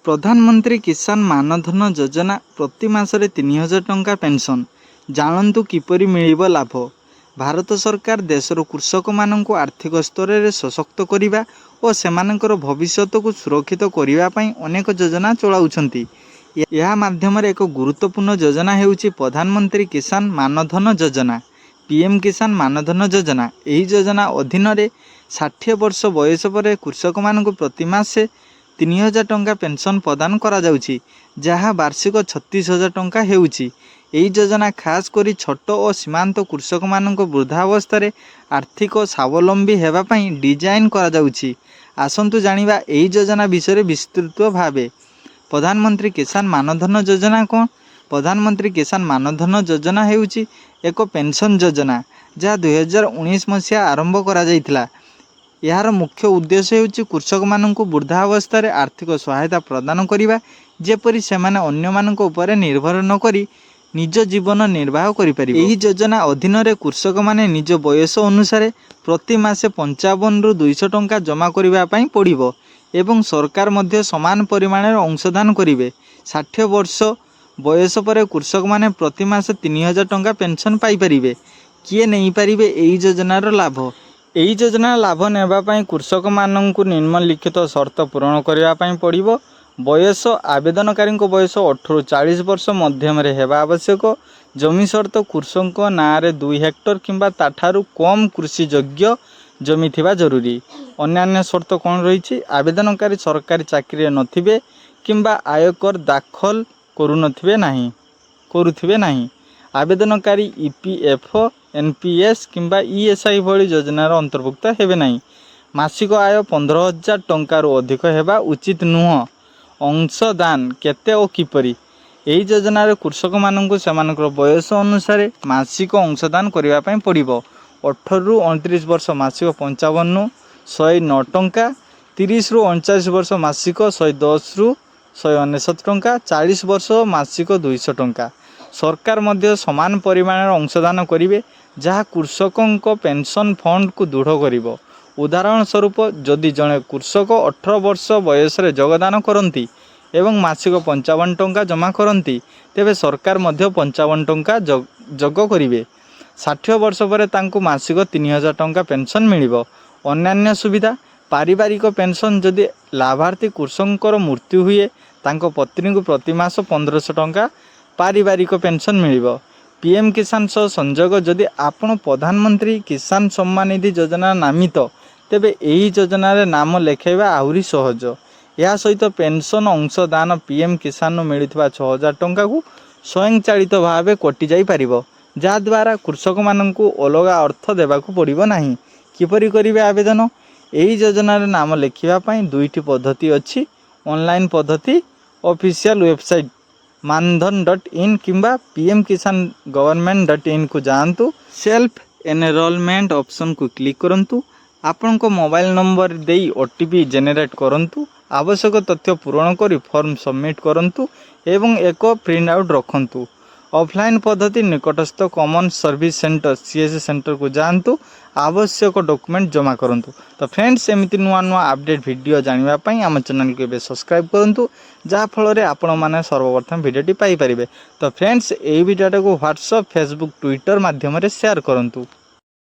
प्रधानमंत्री किसान मानधन योजना प्रति मासरे 3000 टंका पेंशन जानतु किपरि मिलिब लाभ। भारत सरकार देशर कृषक मानक आर्थिक स्तर में सशक्त करने और सेमानकर भविष्य को सुरक्षित करने अनेक योजना चलाउछंती। यह माध्यम एक गुरुत्वपूर्ण योजना हेउची प्रधानमंत्री किसान मानधन योजना। पीएम किसान मानधन योजना यही योजना अधीन 60 वर्ष बयस पर कृषक मानक प्रति मासे 3000 टंका पेंशन प्रदान करा जाउची, जहाँ वार्षिक 36,000 टंका हेउची। यही योजना खास करी छोट और सीमांत कृषक मानक वृद्धावस्था आर्थिक स्वावलंबी हेबा पई डिजाइन करा जाउची। आसंतु जानिबा एही योजना विषय विस्तृत भावे। प्रधानमंत्री किसान मानधन योजना कौन? प्रधानमंत्री किसान मानधन योजना हेउची एक पेंशन योजना जहाँ 2019 मसीहा आरंभ करा जाइथिला। यार मुख्य उद्देश्य हेउची कृषक मानक वृद्धावस्था आर्थिक सहायता प्रदान करिबा, जेपरि सेमाने अन्य मानक उपरे निर्भर न करी निज जीवन निर्वाह करि परिबे। एही योजना अधीन रे कृषक माने निज बयस अनुसार प्रति मासे 55 रु 200 टंका जमा करिबा पई पड़िबो एवं सरकार मध्य समान परिमाण अंशदान करिवे। 60 वर्ष बयस पर कृषक माने प्रति मासे 3000 टंका पेंशन पाई परिबे। किए नहीं पारिबे एही योजनार लाभ? एही योजना लाभ नेबा पई कृषक माननकु निम्नलिखित शर्त पूरण करिबा पई पड़िबो। बयस आवेदनकारी बयस 18 रु 40 वर्ष मध्यम हेबा आवश्यक। जमी शर्त कृषक नारे 2 हेक्टर किंबा ताठारु कम कृषि योग्य जमी थिबा जरूरी। अन्यान्य शर्त कौन रही? आवेदनकारी सरकारी चाकरी नथिबे किंबा आयकर दाखल करुनथिबे नाही। आवेदनकारी ईपीएफओ एनपीएस किंबा ईएसआई भली योजनार अंतर्भुक्त हेबे नाही। मासिक आय 15,000 टंकार अधिक हेबा उचित नुह। अंशदान केते और किपरि? एही योजनार कृषक मानकु सेमानकर बयस अनुसार मासिक अंशदान करिबा पई पड़िबो। 18 रु 29 वर्ष मासिक 55 रु 109 टंका, 30 रु 39 वर्ष मासिक 110 रु 199 टंका, 40 वर्ष मासिक 200 टंका। सरकार मध्य समान परिमाण अंशदान करिवे, जहाँ कृषकों पेंशन फंड को दृढ़ करिवो। उदाहरण स्वरूप जदि जड़े कृषक 18 वर्ष बयस योगदान करती एवं मासिक 55 टंका जमा करती, तेबे सरकार मध्य 55 टंका जग करिवे। 60 वर्ष पर तांकु मासिक 3000 टंका पेंशन मिलिबो। अन्यान्य सुविधा पारिवारिक पेंशन जदि लाभार्थी कृषकर मृत्यु हुए तांको पत्नी को प्रति मास 1500 टंका पारिवारिक पेंशन मिलिबो। पीएम किसान सह संयोग जदि आपण प्रधानमंत्री किसान सम्मान निधि योजना नामित, तेबे एही योजनार नाम लेखाइबा आहुरी सहज। या सहित पेंशन अंशदान पीएम किसान मिलुवा 6000 टंका को स्वयंचालित भाव कटि जाई पारिबो, जा द्वारा कृषक माननकु अलगा अर्थ देबाकू पड़िबो नाही। किपरि करिवे आवेदन? एही योजनार नाम लेखिबा पई दुईटी पद्धति अछि। ऑनलाइन पद्धति ऑफिशियल वेबसाइट मानधन.in किंबा पीएम किसान गवर्नमेंट.in को जानतु। सेल्फ एनरोलमेंट ऑप्शन को क्लिक करंतु। आपण को मोबाइल नंबर देई ओटीपी जेनेरेट करंतु। आवश्यक तथ्य पूरण करी फॉर्म सबमिट करंतु एवं एक प्रिंट आउट रखंतु। ऑफलाइन पद्धति निकटस्थ common service centre CSC centre को जानतु। आवश्यक डॉक्यूमेंट जमा करंतु। तो फ्रेंड्स, एमती नुआ नुआ अपडेट वीडियो जानिबा पई आम चैनल को बे सब्सक्राइब करंतु, जहाँ फल रे आपण माने सर्वप्रथम वीडियोटी पाई परिबे। तो फ्रेंड्स, एही वीडियोटा को व्हाट्सएप फेसबुक ट्विटर माध्यम रे शेयर करंतु।